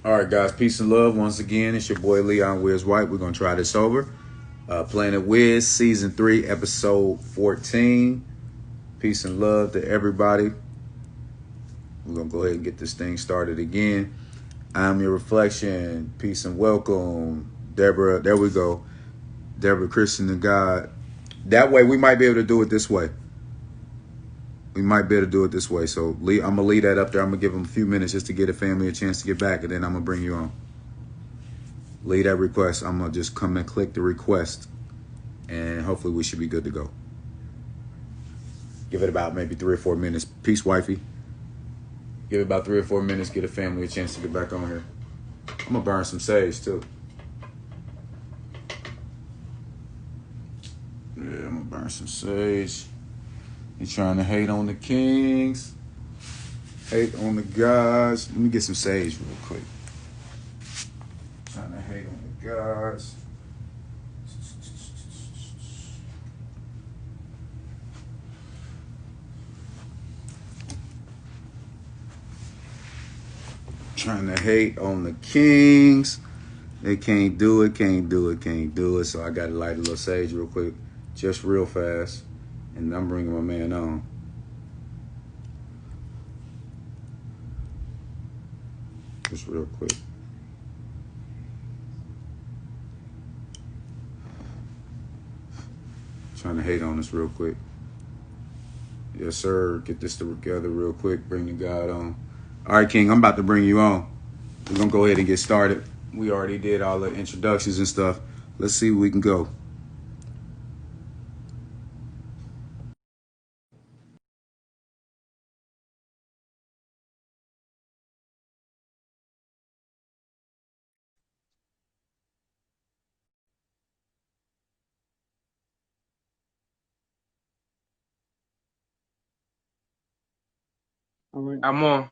All right, guys. Peace and love. Once again, it's your boy Leon Wiz White. We're gonna try this over. Planet Wiz, season 3, episode 14. Peace and love to everybody. We're gonna go ahead and get this thing started again. I'm your reflection. Peace and welcome, Deborah. There we go. Deborah, Christian, and God. That way, we might be able to do it this way. So I'm gonna leave that up there. I'm gonna give them a few minutes just to get the family a chance to get back, and then I'm gonna bring you on. Leave that request. I'm gonna just come and click the request, and hopefully we should be good to go. Give it about maybe 3 or 4 minutes. Peace, wifey. Give it about 3 or 4 minutes. Get the family a chance to get back on here. I'm gonna burn some sage too. Yeah, I'm gonna burn some sage. You trying to hate on the kings, hate on the gods. Let me get some sage real quick. Trying to hate on the gods. Trying to hate on the kings. They can't do it. So I got to light a little sage real quick, just real fast. And I'm bringing my man on. Just real quick. Trying to hate on us real quick. Yes, sir. Get this together real quick. Bring the God on. All right, King, I'm about to bring you on. We're going to go ahead and get started. We already did all the introductions and stuff. Let's see where we can go. All right, I'm on.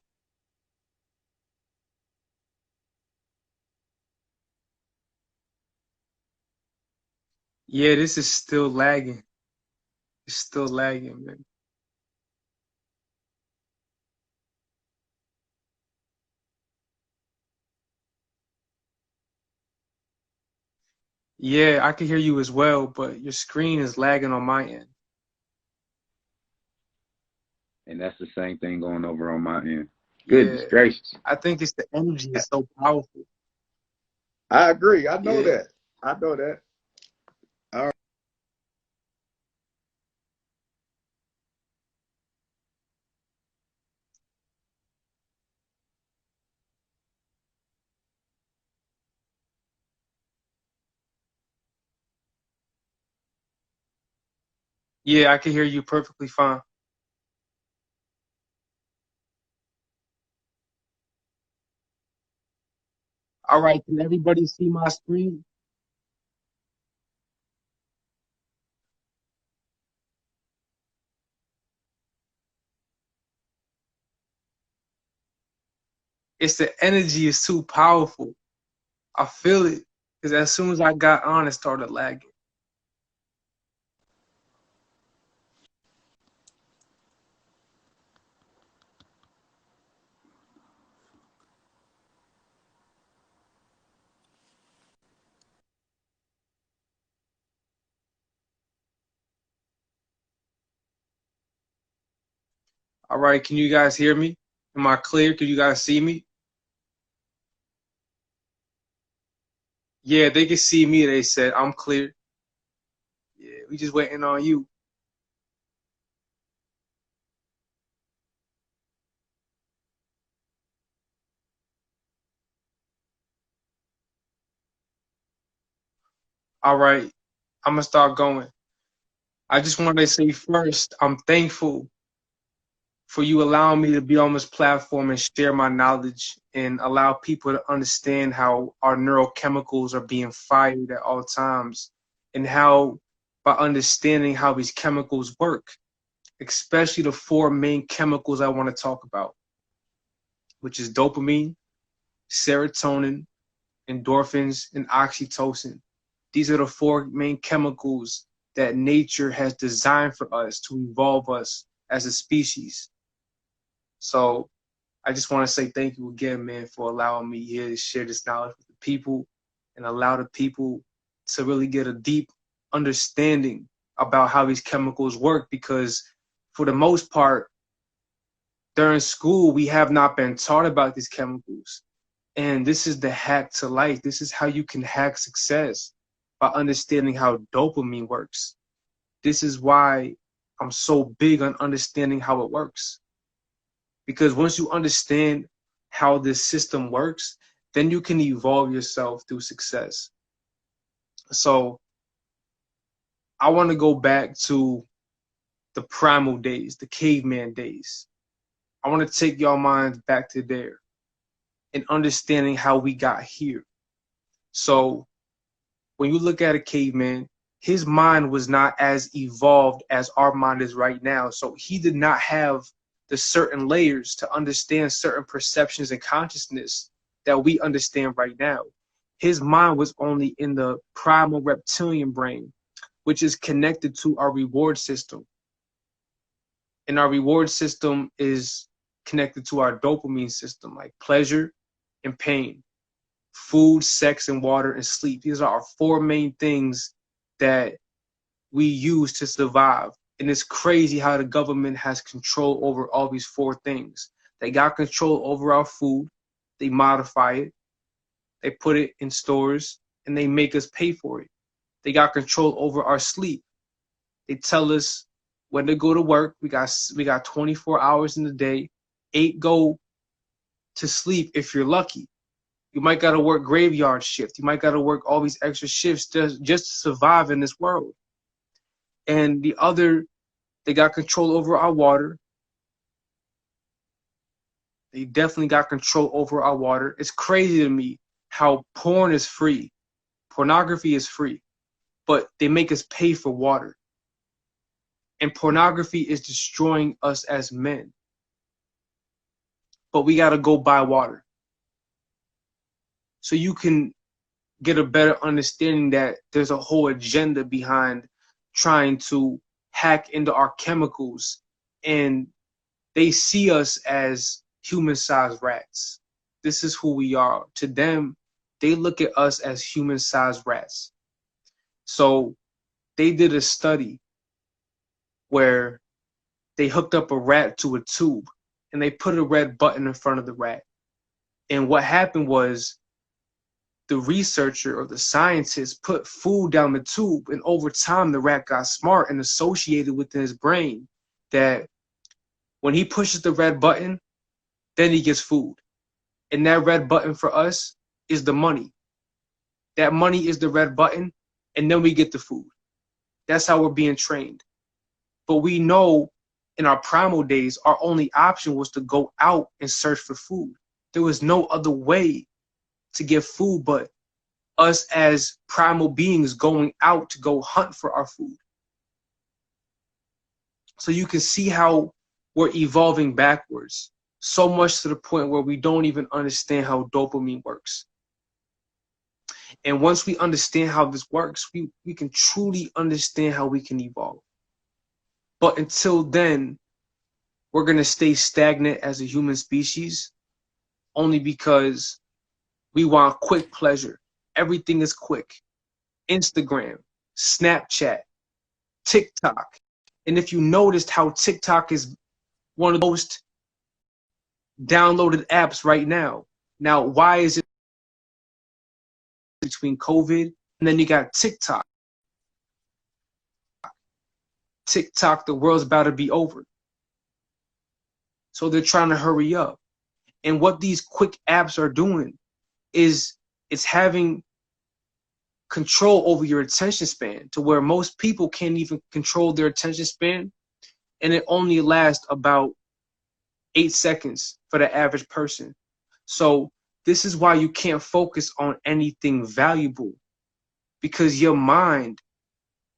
Yeah, this is still lagging. It's still lagging, man. Yeah, I can hear you as well, but your screen is lagging on my end. And that's the same thing going over on my end. Goodness Yeah, gracious. I think it's the energy is so powerful. I agree. I know Yeah. that. All right. Yeah, I can hear you perfectly fine. All right, can everybody see my screen? It's the energy is too powerful. I feel it. Because as soon as I got on, it started lagging. All right, can you guys hear me? Am I clear? Can you guys see me? Yeah, they can see me. They said I'm clear. Yeah, we just waiting on you. All right, I'm gonna start going. I just wanted to say first, I'm thankful for you allowing me to be on this platform and share my knowledge and allow people to understand how our neurochemicals are being fired at all times and how by understanding how these chemicals work, especially the 4 main chemicals I want to talk about, which is dopamine, serotonin, endorphins, and oxytocin. These are the 4 main chemicals that nature has designed for us to evolve us as a species. So I just want to say thank you again, man, for allowing me here to share this knowledge with the people and allow the people to really get a deep understanding about how these chemicals work, because for the most part, during school, we have not been taught about these chemicals. And this is the hack to life. This is how you can hack success, by understanding how dopamine works. This is why I'm so big on understanding how it works. Because once you understand how this system works, then you can evolve yourself through success. So I want to go back to the primal days, the caveman days. I want to take y'all minds back to there and understanding how we got here. So when you look at a caveman, his mind was not as evolved as our mind is right now. So he did not have the certain layers to understand certain perceptions and consciousness that we understand right now. His mind was only in the primal reptilian brain, which is connected to our reward system. And our reward system is connected to our dopamine system, like pleasure and pain, food, sex, and water, and sleep. These are our four main things that we use to survive. And it's crazy how the government has control over all these four things. They got control over our food. They modify it. They put it in stores, and they make us pay for it. They got control over our sleep. They tell us when to go to work. We got 24 hours in the day. 8 go to sleep if you're lucky. You might got to work graveyard shift. You might got to work all these extra shifts just to survive in this world. And the other, they got control over our water. They definitely got control over our water. It's crazy to me how porn is free. Pornography is free, but they make us pay for water. And pornography is destroying us as men. But we got to go buy water. So you can get a better understanding that there's a whole agenda behind trying to hack into our chemicals, and they see us as human-sized rats. This is who we are. To them, they look at us as human-sized rats. So they did a study where they hooked up a rat to a tube, and they put a red button in front of the rat. And what happened was, the researcher or the scientist put food down the tube, and over time the rat got smart and associated within his brain that when he pushes the red button, then he gets food. And that red button for us is the money. That money is the red button, and then we get the food. That's how we're being trained. But we know in our primal days, our only option was to go out and search for food. There was no other way to get food but us as primal beings going out to go hunt for our food. So you can see how we're evolving backwards, so much to the point where we don't even understand how dopamine works. And once we understand how this works, we can truly understand how we can evolve. But until then, we're going to stay stagnant as a human species, only because we want quick pleasure. Everything is quick. Instagram, Snapchat, TikTok. And if you noticed how TikTok is one of the most downloaded apps right now. Now, why is it between COVID and then you got TikTok? TikTok, the world's about to be over. So they're trying to hurry up. And what these quick apps are doing is it's having control over your attention span, to where most people can't even control their attention span, and it only lasts about 8 seconds for the average person. So this is why you can't focus on anything valuable, because your mind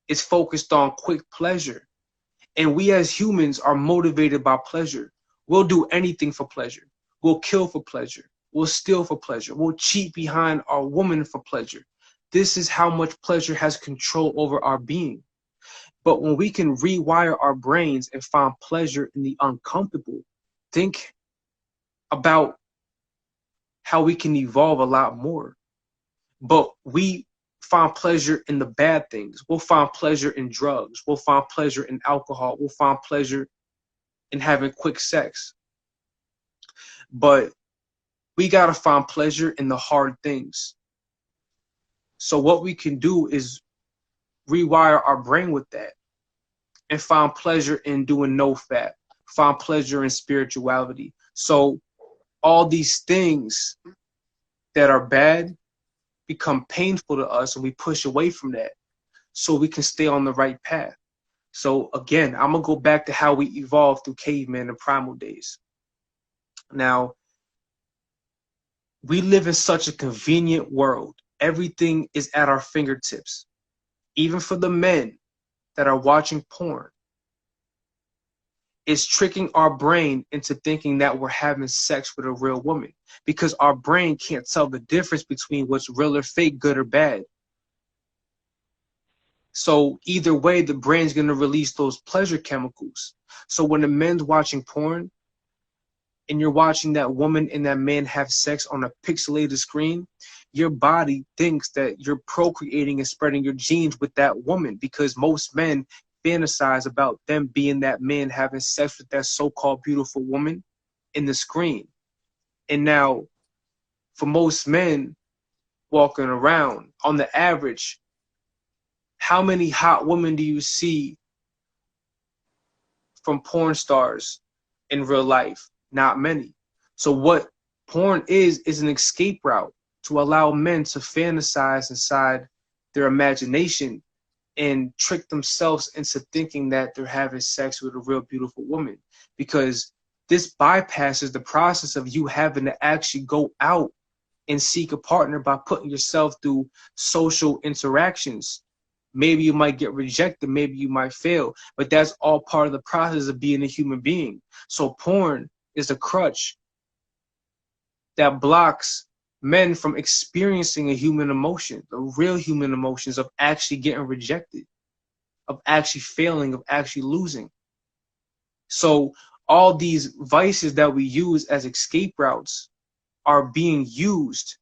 is focused on quick pleasure. And we as humans are motivated by pleasure. We'll do anything for pleasure. We'll kill for pleasure. We'll steal for pleasure. We'll cheat behind our woman for pleasure. This is how much pleasure has control over our being. But when we can rewire our brains and find pleasure in the uncomfortable, think about how we can evolve a lot more. But we find pleasure in the bad things. We'll find pleasure in drugs. We'll find pleasure in alcohol. We'll find pleasure in having quick sex. But we got to find pleasure in the hard things. So what we can do is rewire our brain with that and find pleasure in doing no fat, find pleasure in spirituality. So all these things that are bad become painful to us, and we push away from that so we can stay on the right path. So again, I'm going to go back to how we evolved through caveman and primal days. Now, we live in such a convenient world. Everything is at our fingertips. Even for the men that are watching porn, it's tricking our brain into thinking that we're having sex with a real woman, because our brain can't tell the difference between what's real or fake, good or bad. So either way, the brain's going to release those pleasure chemicals. So when a man's watching porn and you're watching that woman and that man have sex on a pixelated screen, your body thinks that you're procreating and spreading your genes with that woman, because most men fantasize about them being that man having sex with that so-called beautiful woman in the screen. And now, for most men walking around, on the average, how many hot women do you see from porn stars in real life? Not many. So what porn is an escape route to allow men to fantasize inside their imagination and trick themselves into thinking that they're having sex with a real beautiful woman, because this bypasses the process of you having to actually go out and seek a partner by putting yourself through social interactions. Maybe you might get rejected, maybe you might fail, but that's all part of the process of being a human being. So porn is a crutch that blocks men from experiencing a human emotion, the real human emotions of actually getting rejected, of actually failing, of actually losing. So all these vices that we use as escape routes are being used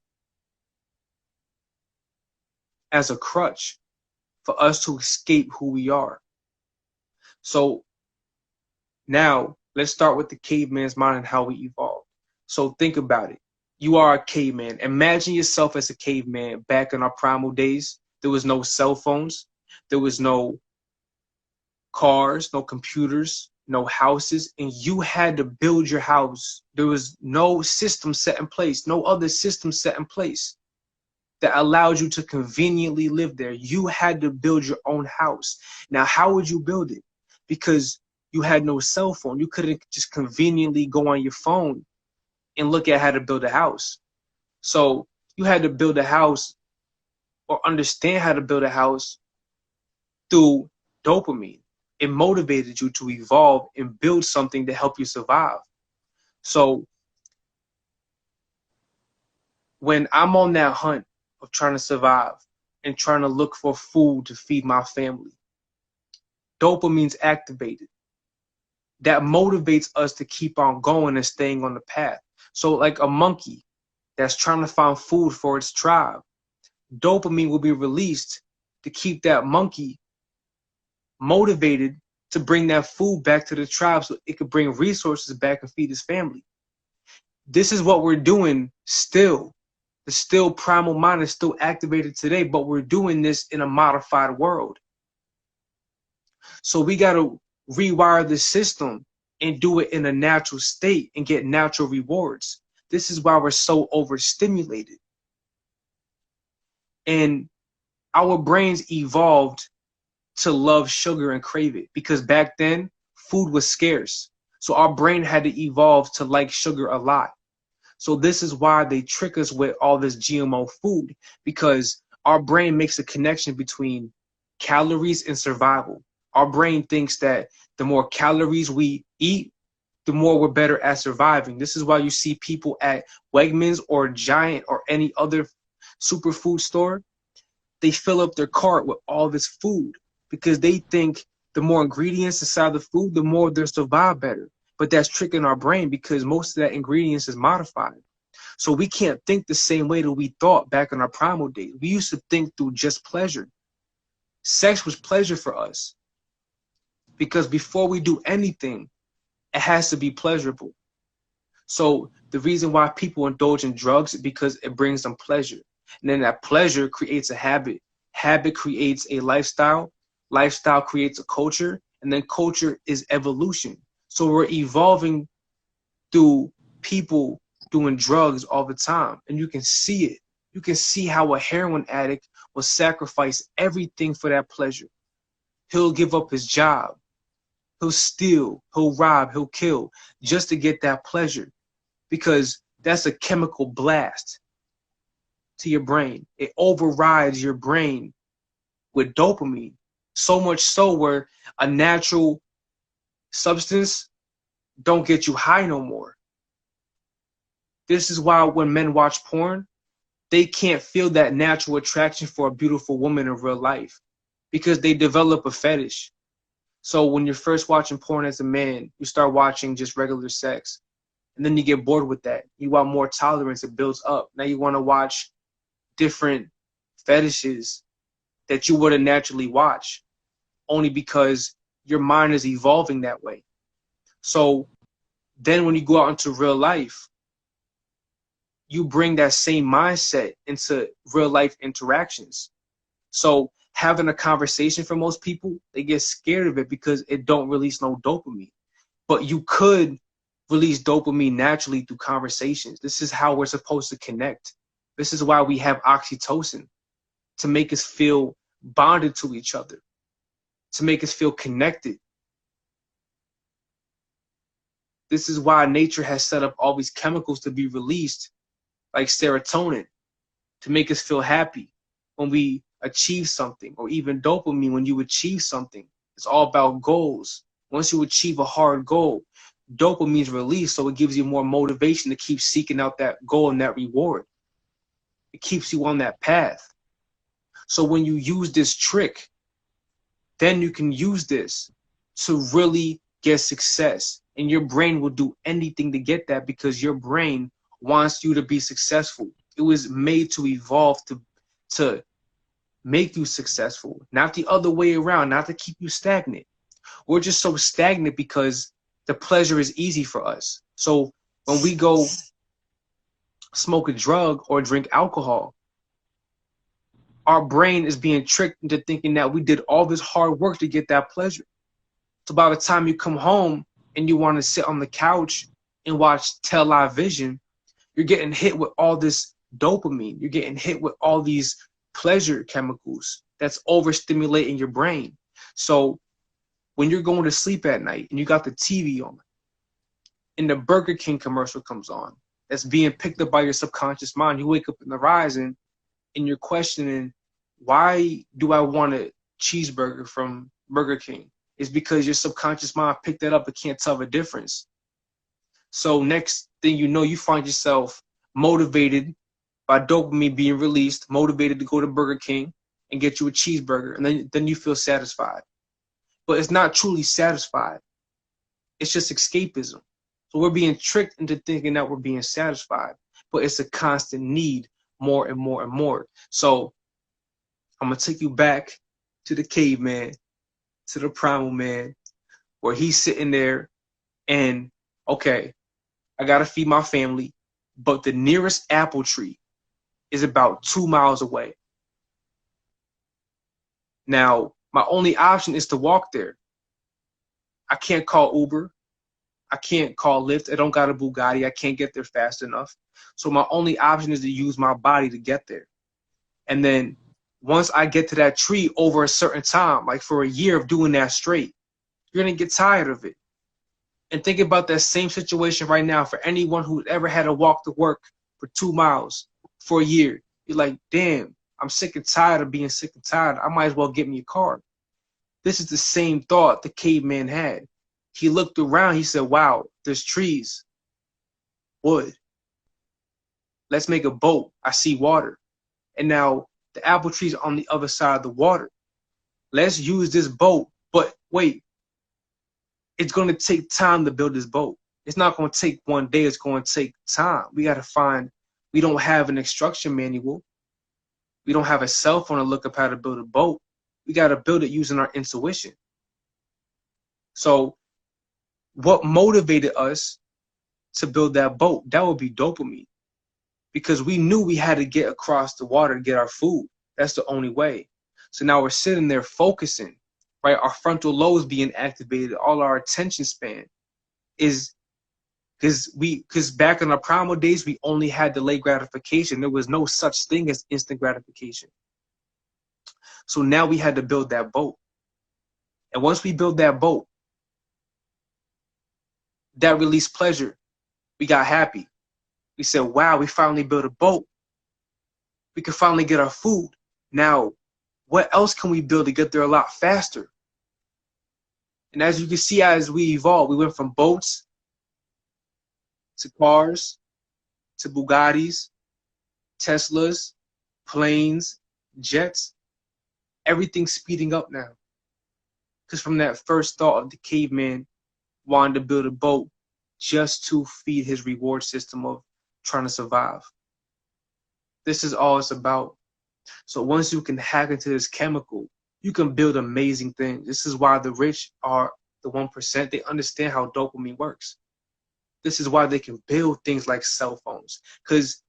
as a crutch for us to escape who we are. So now let's start with the caveman's mind and how we evolved. So think about it. You are a caveman. Imagine yourself as a caveman back in our primal days. There was no cell phones. There was no cars, no computers, no houses, and you had to build your house. There was no system set in place, no other system set in place that allowed you to conveniently live there. You had to build your own house. Now, how would you build it? Because you had no cell phone. You couldn't just conveniently go on your phone and look at how to build a house. So you had to build a house or understand how to build a house through dopamine. It motivated you to evolve and build something to help you survive. So when I'm on that hunt of trying to survive and trying to look for food to feed my family, dopamine's activated. That motivates us to keep on going and staying on the path. So like a monkey that's trying to find food for its tribe, dopamine will be released to keep that monkey motivated to bring that food back to the tribe so it could bring resources back and feed his family. This is what we're doing still. The still primal mind is still activated today, but we're doing this in a modified world. So we got to rewire the system and do it in a natural state and get natural rewards. This is why we're so overstimulated. And our brains evolved to love sugar and crave it, because back then food was scarce. So our brain had to evolve to like sugar a lot. So this is why they trick us with all this GMO food, because our brain makes a connection between calories and survival. Our brain thinks that the more calories we eat, the more we're better at surviving. This is why you see people at Wegmans or Giant or any other superfood store, they fill up their cart with all this food, because they think the more ingredients inside the food, the more they'll survive better. But that's tricking our brain because most of that ingredients is modified. So we can't think the same way that we thought back in our primal days. We used to think through just pleasure. Sex was pleasure for us because before we do anything, it has to be pleasurable. So the reason why people indulge in drugs is because it brings them pleasure. And then that pleasure creates a habit. Habit creates a lifestyle. Lifestyle creates a culture. And then culture is evolution. So we're evolving through people doing drugs all the time. And you can see it. You can see how a heroin addict will sacrifice everything for that pleasure. He'll give up his job. He'll steal, he'll rob, he'll kill just to get that pleasure, because that's a chemical blast to your brain. It overrides your brain with dopamine, so much so where a natural substance don't get you high no more. This is why when men watch porn, they can't feel that natural attraction for a beautiful woman in real life because they develop a fetish. So when you're first watching porn as a man, you start watching just regular sex. And then you get bored with that. You want more tolerance. It builds up. Now you want to watch different fetishes that you wouldn't naturally watch, only because your mind is evolving that way. So then when you go out into real life, you bring that same mindset into real life interactions. So having a conversation, for most people, they get scared of it because it don't release no dopamine. But you could release dopamine naturally through conversations. This is how we're supposed to connect. This is why we have oxytocin, to make us feel bonded to each other, to make us feel connected. This is why nature has set up all these chemicals to be released, like serotonin, to make us feel happy when we achieve something, or even dopamine when you achieve something. It's all about goals. Once you achieve a hard goal, dopamine is released, so it gives you more motivation to keep seeking out that goal and that reward. It keeps you on that path. So when you use this trick, then you can use this to really get success. And your brain will do anything to get that because your brain wants you to be successful. It was made to evolve to make you successful, not the other way around, not to keep you stagnant. We're just so stagnant because the pleasure is easy for us. So when we go smoke a drug or drink alcohol, our brain is being tricked into thinking that we did all this hard work to get that pleasure. So by the time you come home and you want to sit on the couch and watch television, you're getting hit with all this dopamine. You're getting hit with all these pleasure chemicals that's overstimulating your brain. So when you're going to sleep at night and you got the TV on and the Burger King commercial comes on, that's being picked up by your subconscious mind, you wake up in the rising and you're questioning, why do I want a cheeseburger from Burger King? It's because your subconscious mind picked that up and can't tell the difference. So next thing you know, you find yourself motivated by dopamine being released, motivated to go to Burger King and get you a cheeseburger, and then you feel satisfied. But it's not truly satisfied. It's just escapism. So we're being tricked into thinking that we're being satisfied, but it's a constant need, more and more and more. So I'm going to take you back to the caveman, to the primal man, where he's sitting there and, okay, I got to feed my family, but the nearest apple tree is about 2 miles away. Now, my only option is to walk there. I can't call Uber. I can't call Lyft. I don't got a Bugatti. I can't get there fast enough. So my only option is to use my body to get there. And then once I get to that tree over a certain time, like for a year of doing that straight, you're going to get tired of it. And think about that same situation right now for anyone who ever had to walk to work for 2 miles for a year. You're like, damn, I'm sick and tired of being sick and tired. I might as well get me a car. This is the same thought the caveman had. He looked around. He said, wow, there's trees, wood. Let's make a boat. I see water. And now the apple trees are on the other side of the water. Let's use this boat. But wait, it's going to take time to build this boat. It's not going to take one day. It's going to take time. We got to find, we don't have an instruction manual. We don't have a cell phone to look up how to build a boat. We got to build it using our intuition. So what motivated us to build that boat? That would be dopamine. Because we knew we had to get across the water to get our food. That's the only way. So now we're sitting there focusing, right? Our frontal lobes being activated, all our attention span is because back in our primal days, we only had delayed gratification. There was no such thing as instant gratification. So now we had to build that boat. And once we build that boat, that released pleasure. We got happy. We said, wow, we finally built a boat. We can finally get our food. Now, what else can we build to get there a lot faster? And as you can see, as we evolved, we went from boats to cars, to Bugattis, Teslas, planes, jets. Everything's speeding up now. Because from that first thought of the caveman wanting to build a boat just to feed his reward system of trying to survive. This is all it's about. So once you can hack into this chemical, you can build amazing things. This is why the rich are the 1%. They understand how dopamine works. This is why they can build things like cell phones. Because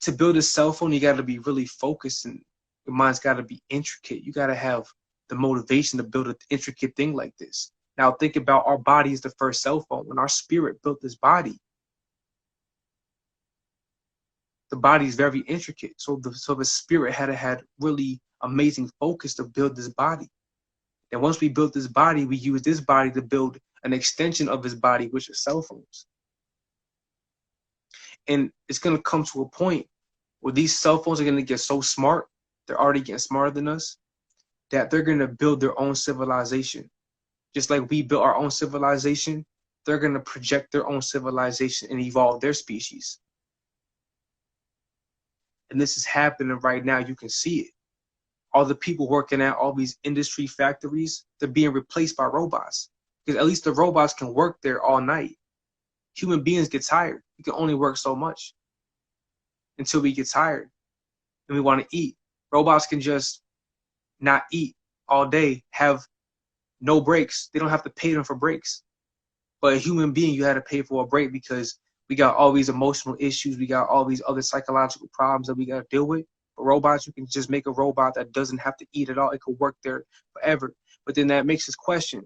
to build a cell phone, you got to be really focused and your mind's got to be intricate. You got to have the motivation to build an intricate thing like this. Now think about our body is the first cell phone. When our spirit built this body, the body is very intricate. So the spirit had really amazing focus to build this body. And once we built this body, we use this body to build an extension of his body, which is cell phones. And it's going to come to a point where these cell phones are going to get so smart, they're already getting smarter than us, that they're going to build their own civilization. Just like we built our own civilization, they're going to project their own civilization and evolve their species. And this is happening right now. You can see it. All the people working at all these industry factories, they're being replaced by robots. Because at least the robots can work there all night. Human beings get tired. We can only work so much until we get tired and we want to eat. Robots can just not eat all day, have no breaks. They don't have to pay them for breaks. But a human being, you had to pay for a break because we got all these emotional issues. We got all these other psychological problems that we got to deal with. But robots, you can just make a robot that doesn't have to eat at all. It could work there forever. But then that makes us question,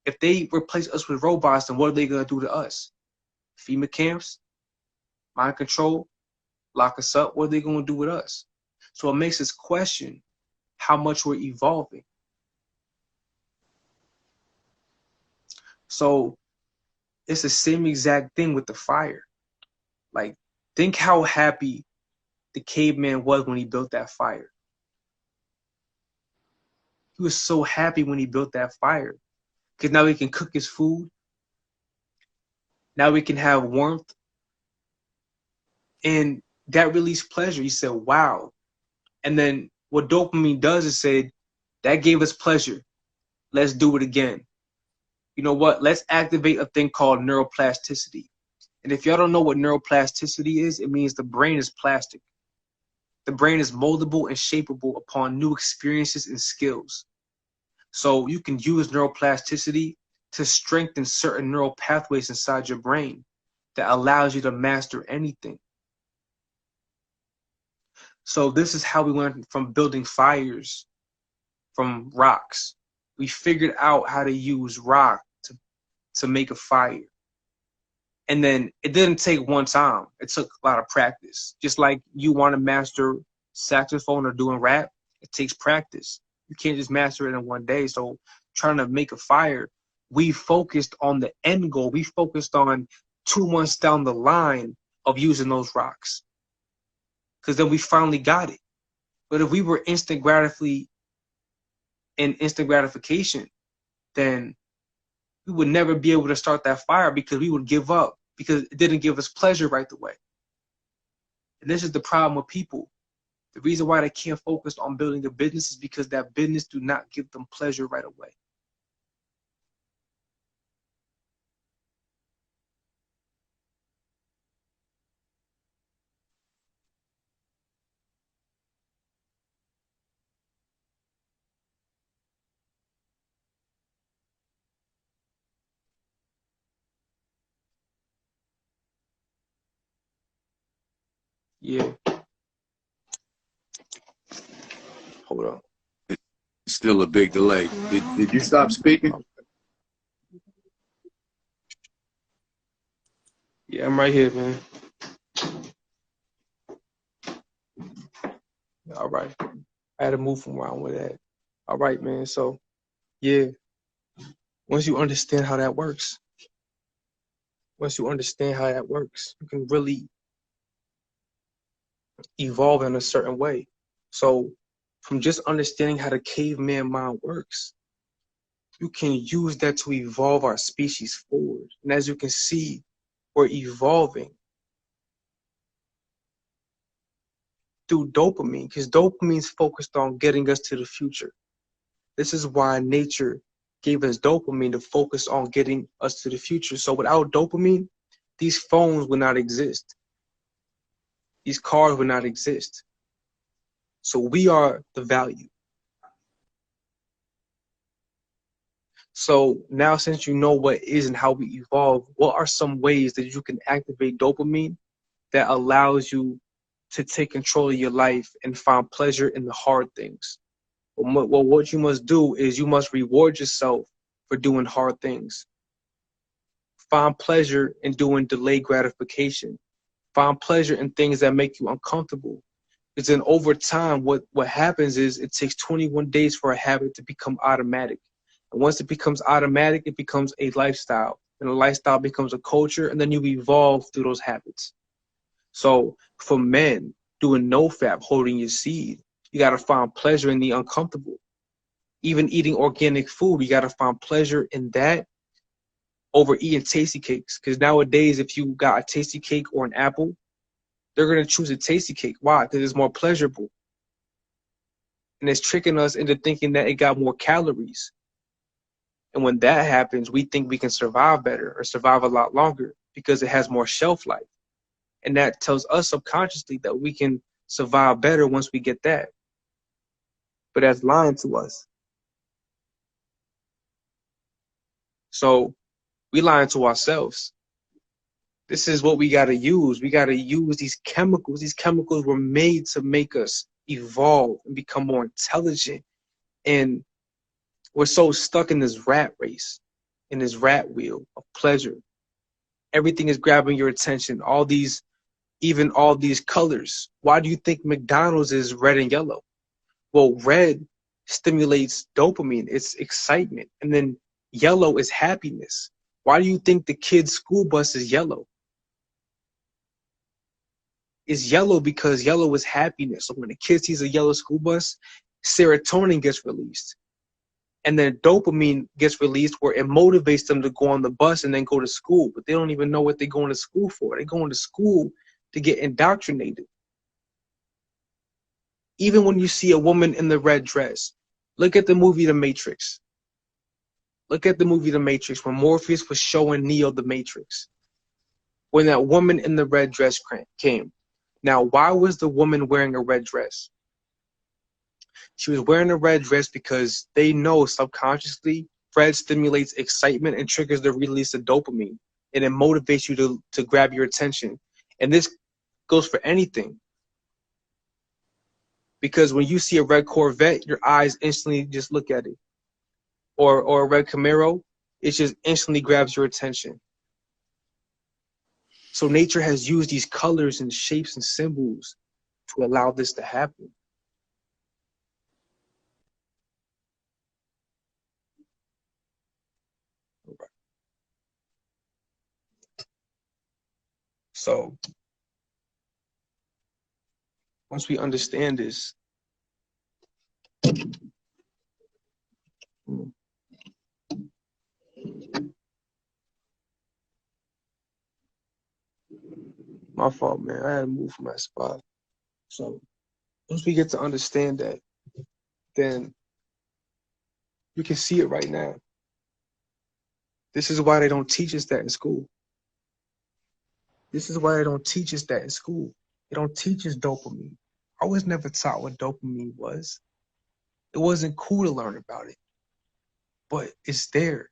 if they replace us with robots, then what are they going to do to us? FEMA camps, mind control, lock us up. What are they going to do with us? So it makes us question how much we're evolving. So it's the same exact thing with the fire. Like, think how happy the caveman was when he built that fire. He was so happy when he built that fire because now he can cook his food. Now we can have warmth. And that released pleasure. He said, wow. And then what dopamine does is say, that gave us pleasure. Let's do it again. You know what? Let's activate a thing called neuroplasticity. And if y'all don't know what neuroplasticity is, it means the brain is plastic. The brain is moldable and shapeable upon new experiences and skills. So you can use neuroplasticity to strengthen certain neural pathways inside your brain that allows you to master anything. So this is how we went from building fires from rocks. We figured out how to use rock to make a fire. And then it didn't take one time. It took a lot of practice. Just like you want to master saxophone or doing rap, it takes practice. You can't just master it in one day. So trying to make a fire, we focused on the end goal. We focused on 2 months down the line of using those rocks. Because then we finally got it. But if we were instant gratification, then we would never be able to start that fire because we would give up because it didn't give us pleasure right away. And this is the problem with people. The reason why they can't focus on building a business is because that business do not give them pleasure right away. Yeah. Hold on. It's still a big delay. Did you stop speaking? Yeah, I'm right here, man. All right. I had to move from where I was at. All right, man. So, yeah, once you understand how that works, you can really evolve in a certain way. So, from just understanding how the caveman mind works, you can use that to evolve our species forward. And as you can see, we're evolving through dopamine, because dopamine is focused on getting us to the future. This is why nature gave us dopamine to focus on getting us to the future. So without dopamine, these phones would not exist. These cars would not exist. So we are the value. So now, since you know what is and how we evolve, what are some ways that you can activate dopamine that allows you to take control of your life and find pleasure in the hard things? Well, what you must do is you must reward yourself for doing hard things. Find pleasure in doing delayed gratification. Find pleasure in things that make you uncomfortable. Because then over time, what happens is it takes 21 days for a habit to become automatic. And once it becomes automatic, it becomes a lifestyle. And a lifestyle becomes a culture, and then you evolve through those habits. So for men, doing no-fap, holding your seed, you got to find pleasure in the uncomfortable. Even eating organic food, you got to find pleasure in that over eating tasty cakes. Because nowadays, if you got a tasty cake or an apple, they're going to choose a tasty cake. Why? Because it's more pleasurable. And it's tricking us into thinking that it got more calories. And when that happens, we think we can survive better or survive a lot longer because it has more shelf life. And that tells us subconsciously that we can survive better once we get that. But that's lying to us. So we lying to ourselves. This is what we got to use. We got to use these chemicals. These chemicals were made to make us evolve and become more intelligent. And we're so stuck in this rat race, in this rat wheel of pleasure. Everything is grabbing your attention. Even all these colors. Why do you think McDonald's is red and yellow? Well, red stimulates dopamine. It's excitement. And then yellow is happiness. Why do you think the kids' school bus is yellow? It's yellow because yellow is happiness. So when a kid sees a yellow school bus, serotonin gets released. And then dopamine gets released where it motivates them to go on the bus and then go to school. But they don't even know what they're going to school for. They're going to school to get indoctrinated. Even when you see a woman in the red dress, look at the movie The Matrix. Look at the movie The Matrix when Morpheus was showing Neo the Matrix. When that woman in the red dress came. Now, why was the woman wearing a red dress? She was wearing a red dress because they know subconsciously red stimulates excitement and triggers the release of dopamine. And it motivates you to grab your attention. And this goes for anything. Because when you see a red Corvette, your eyes instantly just look at it. Or a red Camaro, it just instantly grabs your attention. So nature has used these colors and shapes and symbols to allow this to happen. So once we understand this, my fault, man. I had to move from my spot. So once we get to understand that, then you can see it right now. This is why they don't teach us that in school. This is why they don't teach us that in school. They don't teach us dopamine. I was never taught what dopamine was. It wasn't cool to learn about it, but it's there.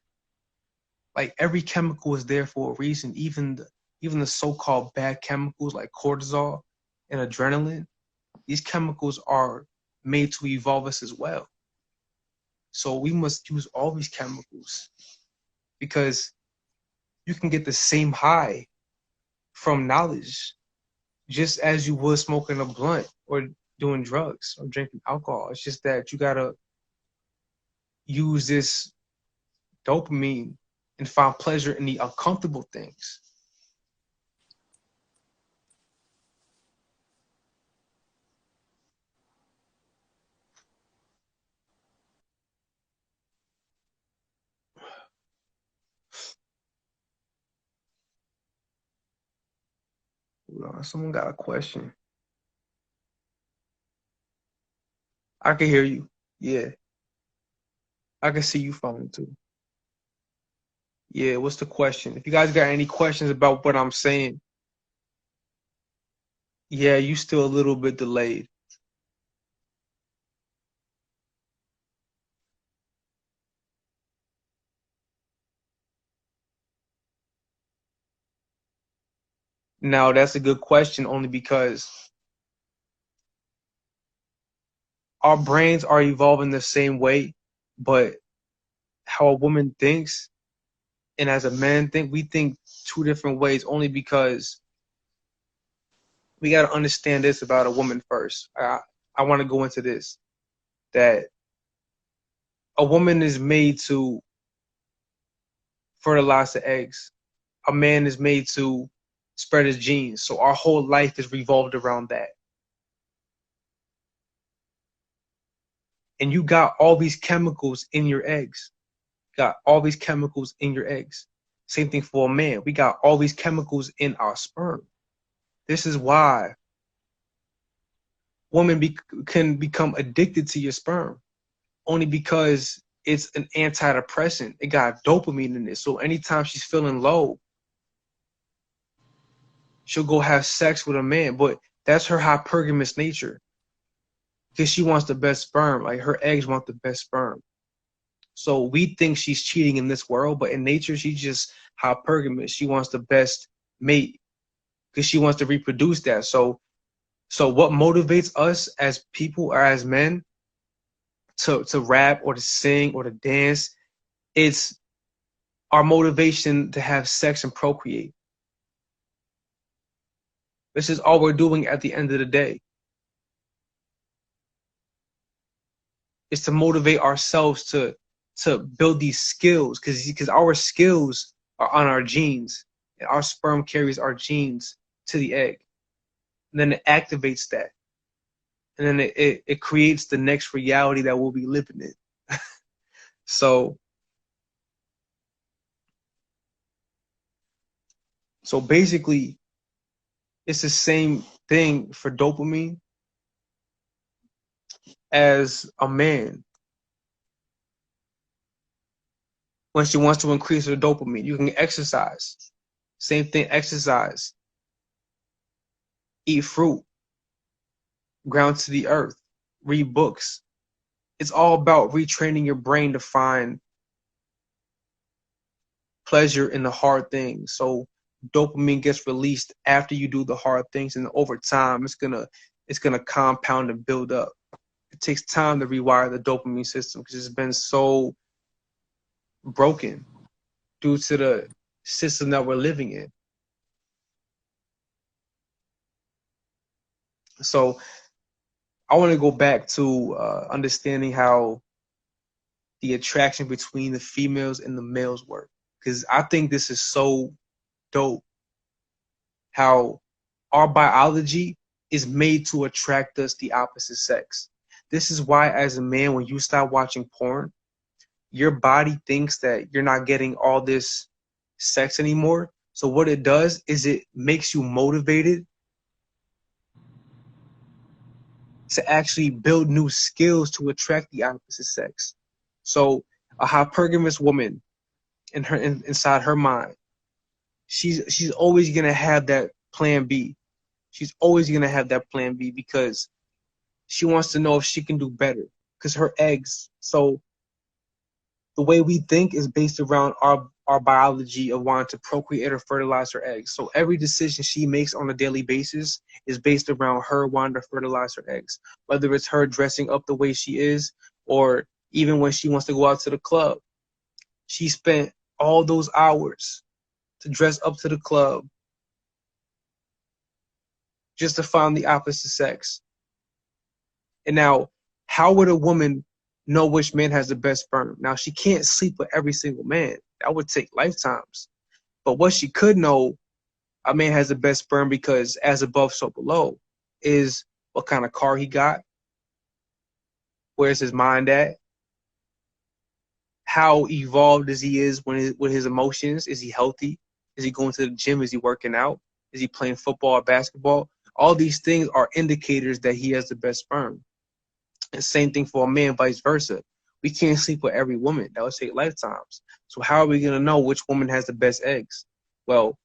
Like every chemical is there for a reason. Even the so-called bad chemicals like cortisol, and adrenaline, these chemicals are made to evolve us as well. So we must use all these chemicals because you can get the same high from knowledge just as you would smoking a blunt or doing drugs or drinking alcohol. It's just that you gotta use this dopamine and find pleasure in the uncomfortable things. Hold on, someone got a question. I can hear you. Yeah, I can see you phone too. Yeah, what's the question? If you guys got any questions about what I'm saying, yeah, you still a little bit delayed. Now, that's a good question only because our brains are evolving the same way, but how a woman thinks and as a man think, we think two different ways only because we got to understand this about a woman first. I want to go into this, that a woman is made to fertilize the eggs. A man is made to spread his genes. So our whole life is revolved around that. And you got all these chemicals in your eggs. Got all these chemicals in your eggs. Same thing for a man. We got all these chemicals in our sperm. This is why women can become addicted to your sperm, only because it's an antidepressant. It got dopamine in it. So anytime she's feeling low, she'll go have sex with a man. But that's her hypergamous nature, because she wants the best sperm. Like, her eggs want the best sperm. So we think she's cheating in this world, but in nature, she's just hypergamous. She wants the best mate because she wants to reproduce that. So what motivates us as people or as men to rap or to sing or to dance? It's our motivation to have sex and procreate. This is all we're doing at the end of the day. It's to motivate ourselves to build these skills, because our skills are on our genes, and our sperm carries our genes to the egg. And then it activates that. And then it creates the next reality that we'll be living in. So basically, it's the same thing for dopamine as a man. When she wants to increase her dopamine, you can exercise. Same thing, exercise. Eat fruit. Ground to the earth. Read books. It's all about retraining your brain to find pleasure in the hard things. So dopamine gets released after you do the hard things, and over time it's gonna compound and build up. It takes time to rewire the dopamine system because it's been so broken due to the system that we're living in. So I want to go back to understanding how the attraction between the females and the males work, because I think this is so dope. How our biology is made to attract us the opposite sex. This is why, as a man, when you start watching porn, your body thinks that you're not getting all this sex anymore. So what it does is it makes you motivated to actually build new skills to attract the opposite sex. So a hypergamous woman, inside her mind, she's always gonna have that plan B. She's always gonna have that plan B because she wants to know if she can do better. Because her eggs, so the way we think is based around our biology of wanting to procreate or fertilize her eggs. So every decision she makes on a daily basis is based around her wanting to fertilize her eggs, whether it's her dressing up the way she is, or even when she wants to go out to the club. She spent all those hours to dress up to the club just to find the opposite sex. And now, how would a woman know which man has the best sperm? Now, she can't sleep with every single man. That would take lifetimes. But what she could know, a man has the best sperm because as above, so below, is what kind of car he got, where's his mind at, how evolved as he is with his emotions. Is he healthy? Is he going to the gym? Is he working out? Is he playing football or basketball? All these things are indicators that he has the best sperm. And same thing for a man, vice versa. We can't sleep with every woman. That would take lifetimes. So how are we going to know which woman has the best eggs? Well,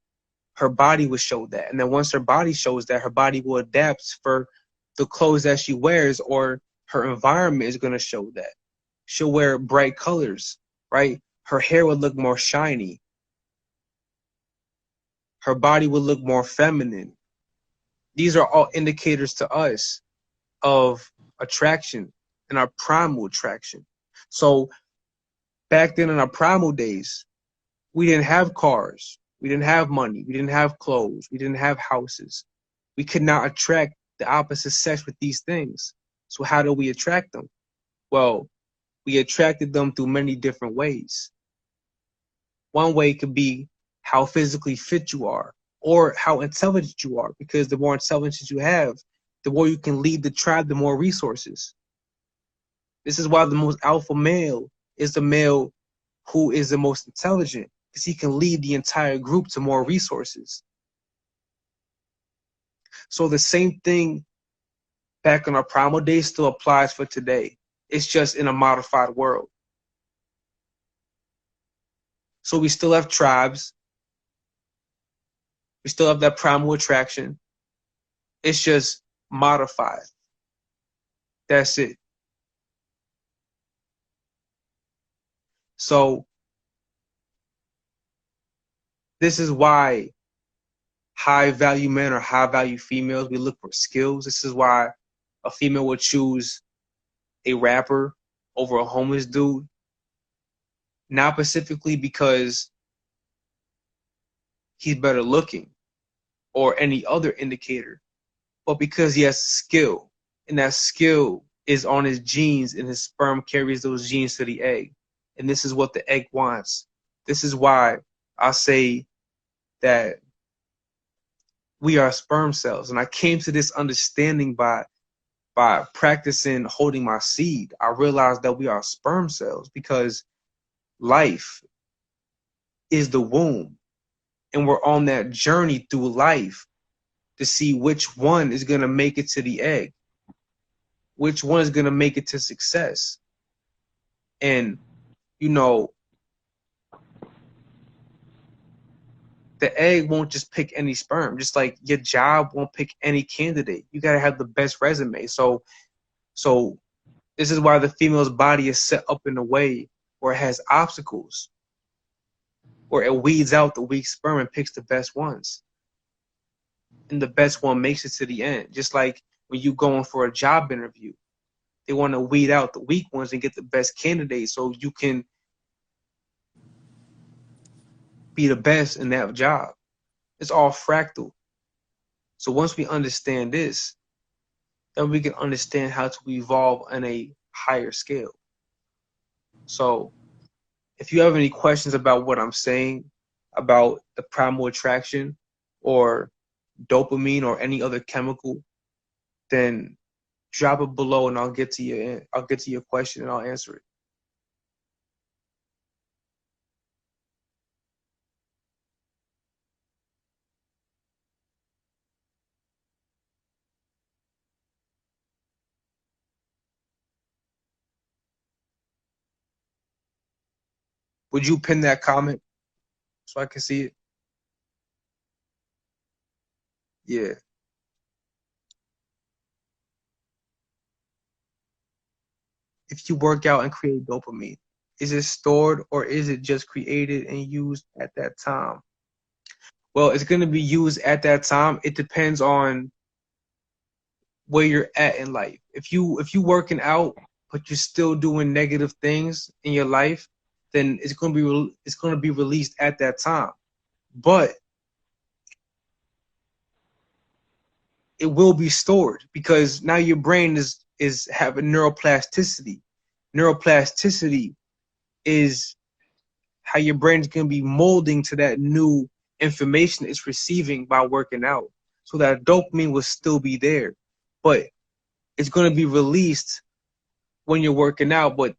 her body will show that. And then once her body shows that, her body will adapt for the clothes that she wears, or her environment is going to show that. She'll wear bright colors, right? Her hair will look more shiny. Her body will look more feminine. These are all indicators to us of attraction and our primal attraction. So back then in our primal days, we didn't have cars. We didn't have money. We didn't have clothes. We didn't have houses. We could not attract the opposite sex with these things. So how do we attract them? Well, we attracted them through many different ways. One way could be how physically fit you are, or how intelligent you are, because the more intelligence you have, the more you can lead the tribe, the more resources. This is why the most alpha male is the male who is the most intelligent, because he can lead the entire group to more resources. So the same thing back in our primal days still applies for today. It's just in a modified world. So we still have tribes. We still have that primal attraction. It's just modified. That's it. So this is why high value men or high value females, we look for skills. This is why a female would choose a rapper over a homeless dude. Not specifically because he's better looking or any other indicator, but because he has skill. And that skill is on his genes, and his sperm carries those genes to the egg. And this is what the egg wants. This is why I say that we are sperm cells. And I came to this understanding by practicing holding my seed. I realized that we are sperm cells because life is the womb. And we're on that journey through life to see which one is going to make it to the egg, which one is going to make it to success. And, you know, the egg won't just pick any sperm, just like your job won't pick any candidate. You got to have the best resume. So this is why the female's body is set up in a way where it has obstacles, where it weeds out the weak sperm and picks the best ones. And the best one makes it to the end. Just like when you going for a job interview, they want to weed out the weak ones and get the best candidate so you can be the best in that job. It's all fractal. So once we understand this, then we can understand how to evolve on a higher scale. So if you have any questions about what I'm saying about the primal attraction or dopamine or any other chemical, then drop it below and I'll get to your question and I'll answer it. Would you pin that comment so I can see it? Yeah. If you work out and create dopamine, Is it stored or is it just created and used at that time? Well, it's going to be used at that time. It depends on where you're at in life. If you working out but you're still doing negative things in your life, then it's going to be released at that time. But it will be stored because now your brain is having neuroplasticity. Neuroplasticity is how your brain is going to be molding to that new information it's receiving by working out. So that dopamine will still be there, but it's going to be released when you're working out. But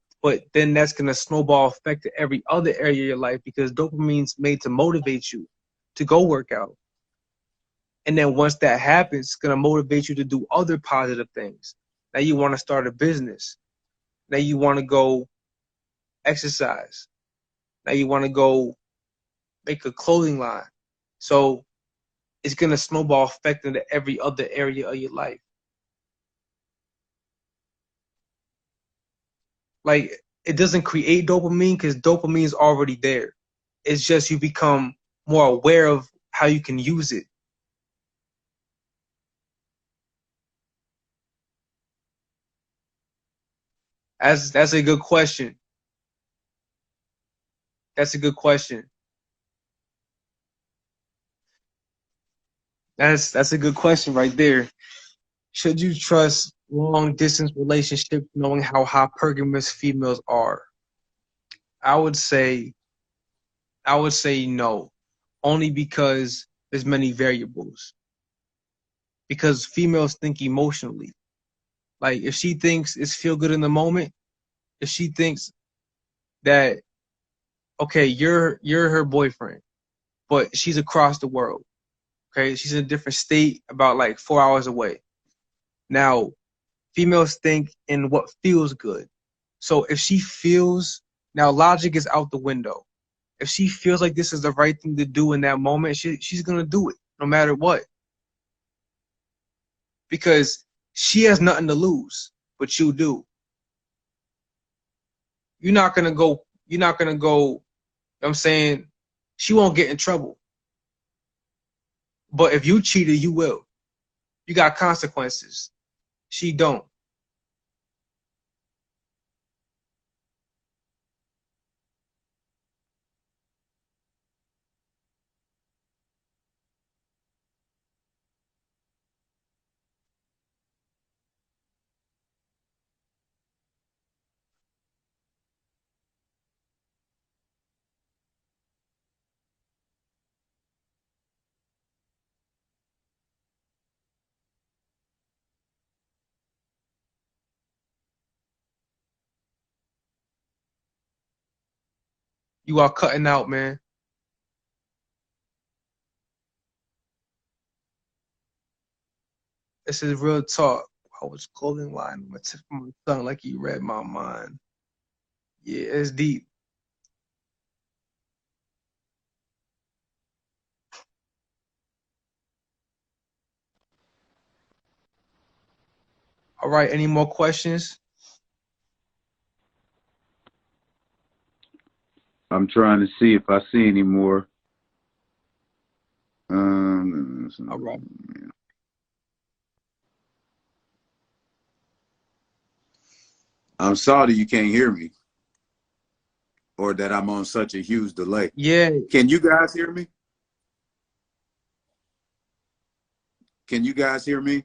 then that's going to snowball effect to every other area of your life because dopamine's made to motivate you to go work out. And then once that happens, it's going to motivate you to do other positive things. Now you want to start a business. Now you want to go exercise. Now you want to go make a clothing line. So it's going to snowball effect into every other area of your life. Like, it doesn't create dopamine because dopamine is already there. It's just you become more aware of how you can use it. That's a good question. That's a good question. That's a good question right there. Should you trust long distance relationships knowing how hypergamous females are? I would say no. Only because there's many variables. Because females think emotionally. Like if she thinks it's feel good in the moment, if she thinks that okay, you're her boyfriend, but she's across the world. Okay, she's in a different state, about like 4 hours away. Now, females think in what feels good. So if she feels, now logic is out the window. If she feels like this is the right thing to do in that moment, she's gonna do it no matter what. Because she has nothing to lose, but you do. You're not gonna go, you know what I'm saying, she won't get in trouble. But if you cheated, you will. You got consequences. She don't. You are cutting out, man. This is real talk. I was clothing line on my tip of my tongue like you read my mind. Yeah, it's deep. All right, any more questions? I'm trying to see if I see any more. All right. I'm sorry you can't hear me, or that I'm on such a huge delay. Yeah, Can you guys hear me? Can you guys hear me?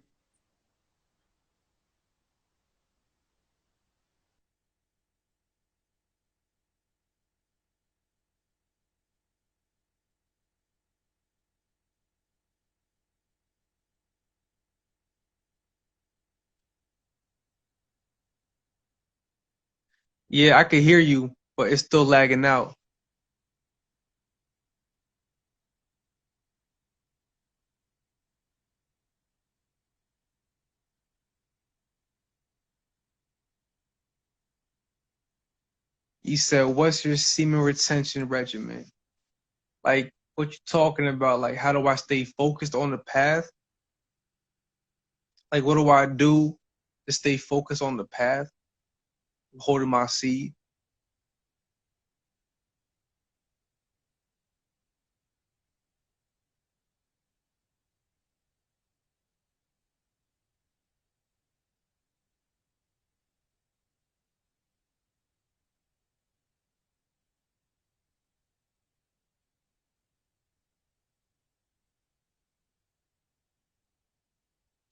yeah, I can hear you, but it's still lagging out. You said, what's your semen retention regimen? Like, what you talking about? Like, how do I stay focused on the path? Like, what do I do to stay focused on the path, holding my seed?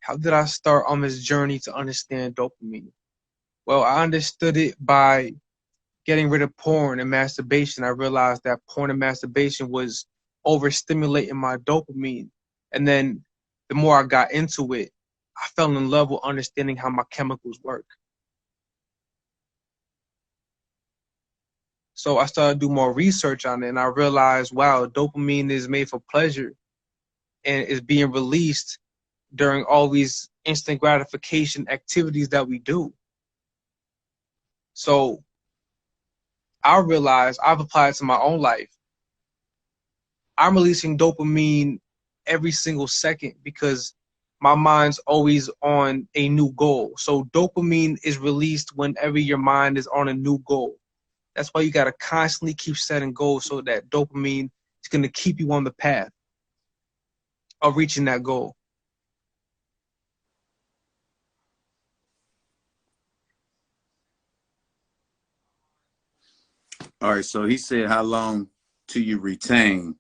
How did I start on this journey to understand dopamine? Well, I understood it by getting rid of porn and masturbation. I realized that porn and masturbation was overstimulating my dopamine. And then the more I got into it, I fell in love with understanding how my chemicals work. So I started to do more research on it, and I realized, wow, dopamine is made for pleasure and is being released during all these instant gratification activities that we do. So I realized I've applied it to my own life. I'm releasing dopamine every single second because my mind's always on a new goal. So dopamine is released whenever your mind is on a new goal. That's why you got to constantly keep setting goals so that dopamine is going to keep you on the path of reaching that goal. All right, so he said, how long till you retain?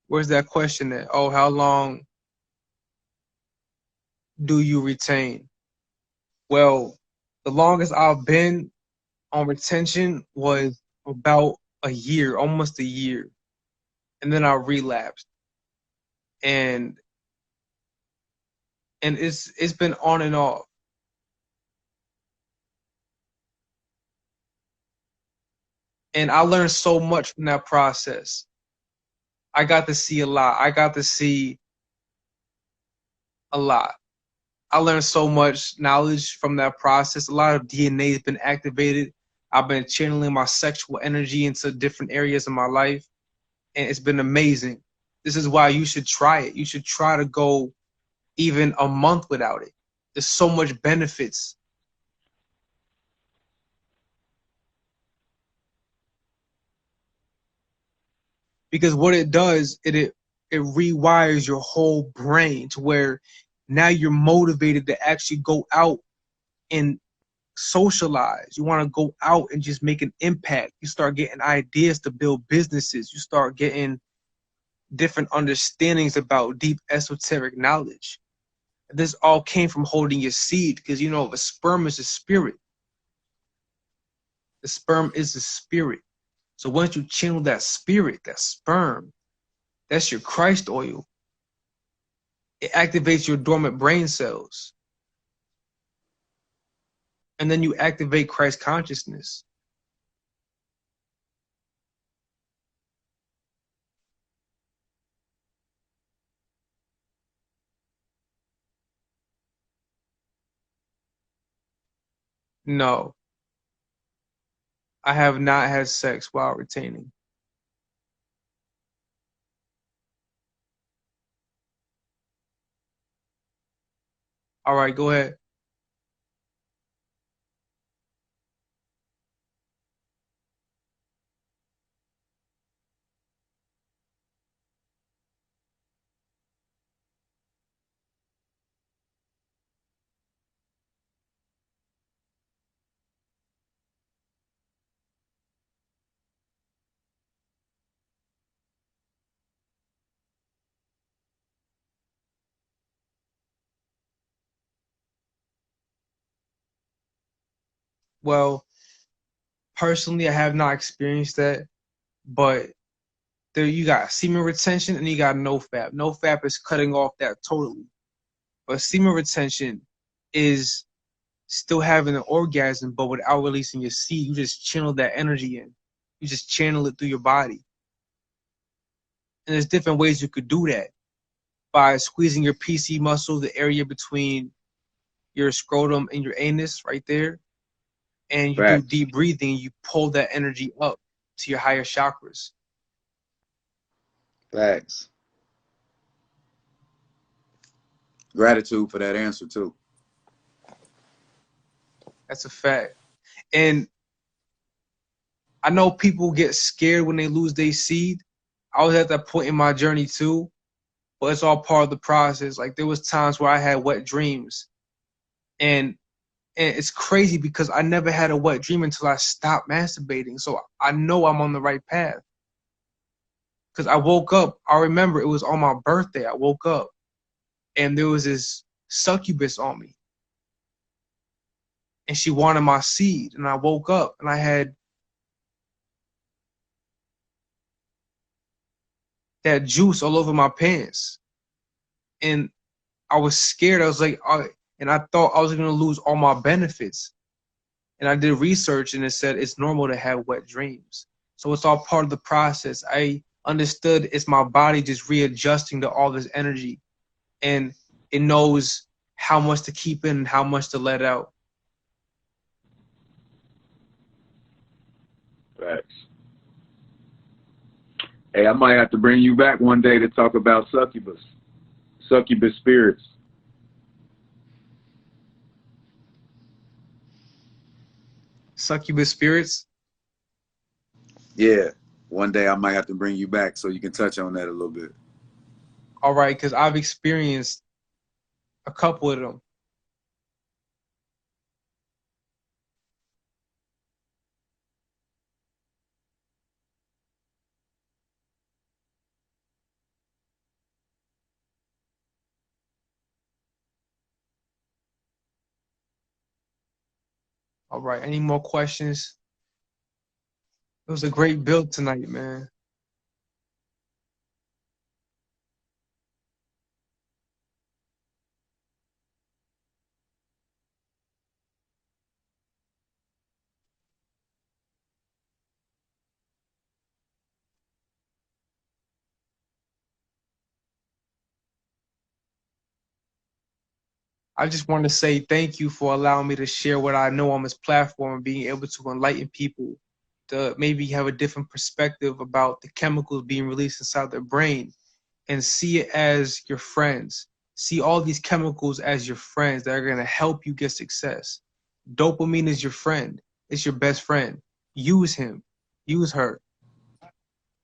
Where's that question at? Oh, how long do you retain? Well, the longest I've been on retention was about a year, almost a year. And then I relapsed. And it's been on and off. And I learned so much from that process. I got to see a lot. I got to see a lot. I learned so much knowledge from that process. A lot of DNA has been activated. I've been channeling my sexual energy into different areas of my life, and it's been amazing. This is why you should try it. You should try to go even a month without it. There's so much benefits. Because what it does, it rewires your whole brain to where now you're motivated to actually go out and socialize. You want to go out and just make an impact. You start getting ideas to build businesses. You start getting different understandings about deep esoteric knowledge. This all came from holding your seed because, you know, the sperm is a spirit. The sperm is a spirit. So once you channel that spirit, that sperm, that's your Christ oil. It activates your dormant brain cells. And then you activate Christ consciousness. No, I have not had sex while retaining. All right, go ahead. Well, personally, I have not experienced that, but there you got semen retention and you got no fap. No fap is cutting off that totally. But semen retention is still having an orgasm, but without releasing your seed. You just channel that energy in. You just channel it through your body. And there's different ways you could do that by squeezing your PC muscle, the area between your scrotum and your anus right there. And you do Facts. deep breathing. You pull that energy up to your higher chakras. Facts. Gratitude for that answer too. That's a fact. And I know people get scared when they lose their seed. I was at that point in my journey too, but it's all part of the process. Like there was times where I had wet dreams, and And it's crazy because I never had a wet dream until I stopped masturbating. So I know I'm on the right path. Because I woke up, I remember it was on my birthday. I woke up and there was this succubus on me. And she wanted my seed. And I woke up and I had that juice all over my pants. And I was scared. I was like, and I thought I was going to lose all my benefits. And I did research and it said it's normal to have wet dreams. So it's all part of the process. I understood it's my body just readjusting to all this energy, and it knows how much to keep in and how much to let out. Facts. Hey, I might have to bring you back one day to talk about succubus spirits. Succubus spirits. Yeah, one day I might have to bring you back so you can touch on that a little bit. All right, because I've experienced a couple of them. All right, any more questions? It was a great build tonight, man. I just want to say thank you for allowing me to share what I know on this platform and being able to enlighten people to maybe have a different perspective about the chemicals being released inside their brain and see it as your friends. See all these chemicals as your friends that are going to help you get success. Dopamine is your friend. It's your best friend. Use him. Use her.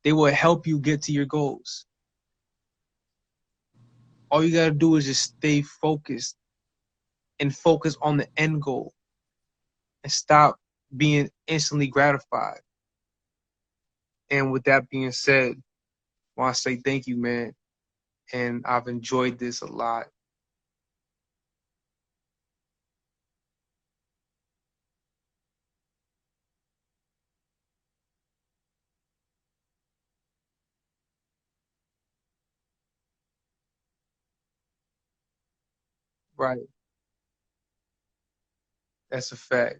They will help you get to your goals. All you got to do is just stay focused and focus on the end goal and stop being instantly gratified. And with that being said, I want to say thank you, man. And I've enjoyed this a lot. Right. That's a fact.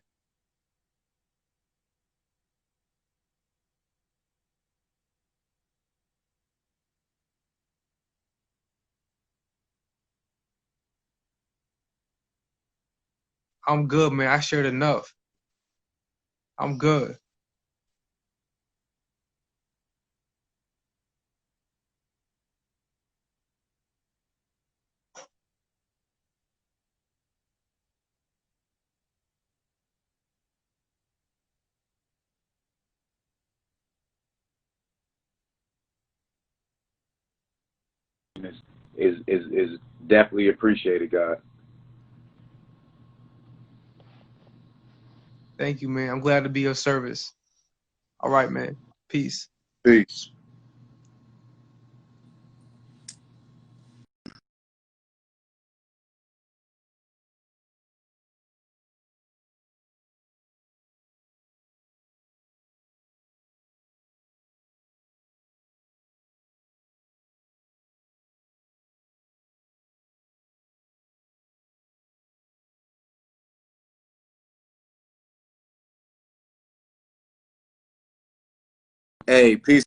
I'm good, man. I shared enough. I'm good. Is definitely appreciated, God. Thank you, man. I'm glad to be of service. All right, man. Peace. Peace. Hey, peace.